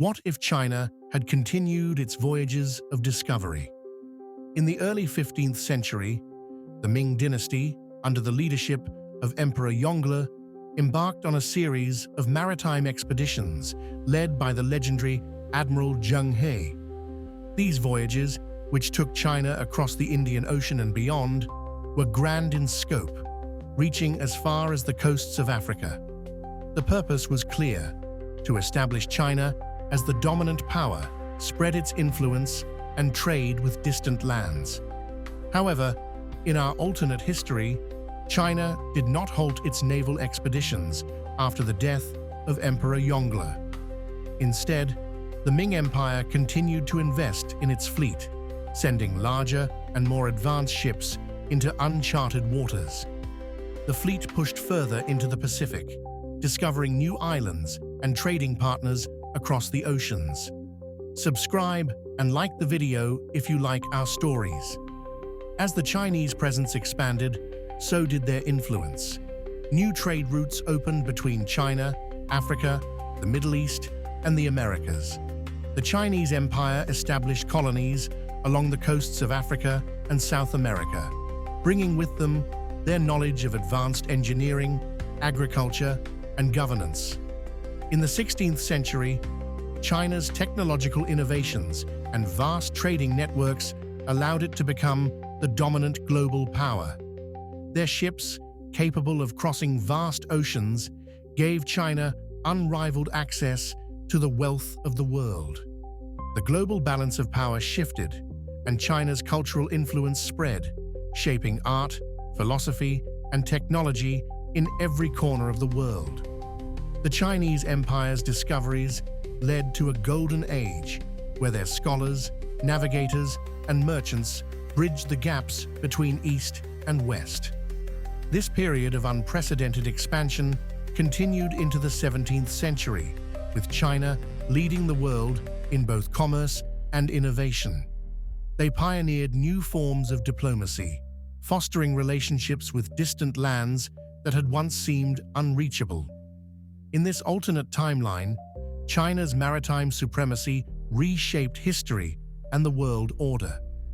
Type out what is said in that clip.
What if China had continued its voyages of discovery? In the early 15th century, the Ming dynasty, under the leadership of Emperor Yongle, embarked on a series of maritime expeditions led by the legendary Admiral Zheng He. These voyages, which took China across the Indian Ocean and beyond, were grand in scope, reaching as far as the coasts of Africa. The purpose was clear: to establish China as the dominant power, spread its influence, and trade with distant lands. However, in our alternate history, China did not halt its naval expeditions after the death of Emperor Yongle. Instead, the Ming Empire continued to invest in its fleet, sending larger and more advanced ships into uncharted waters. The fleet pushed further into the Pacific, discovering new islands and trading partners across the oceans. Subscribe and like the video if you like our stories. As the Chinese presence expanded, so did their influence. New trade routes opened between China, Africa, the Middle East, and the Americas. The Chinese Empire established colonies along the coasts of Africa and South America, bringing with them their knowledge of advanced engineering, agriculture, and governance. In the 16th century, China's technological innovations and vast trading networks allowed it to become the dominant global power. Their ships, capable of crossing vast oceans, gave China unrivaled access to the wealth of the world. The global balance of power shifted, and China's cultural influence spread, shaping art, philosophy, and technology in every corner of the world. The Chinese Empire's discoveries led to a golden age where their scholars, navigators, and merchants bridged the gaps between East and West. This period of unprecedented expansion continued into the 17th century, with China leading the world in both commerce and innovation. They pioneered new forms of diplomacy, fostering relationships with distant lands that had once seemed unreachable. In this alternate timeline, China's maritime supremacy reshaped history and the world order.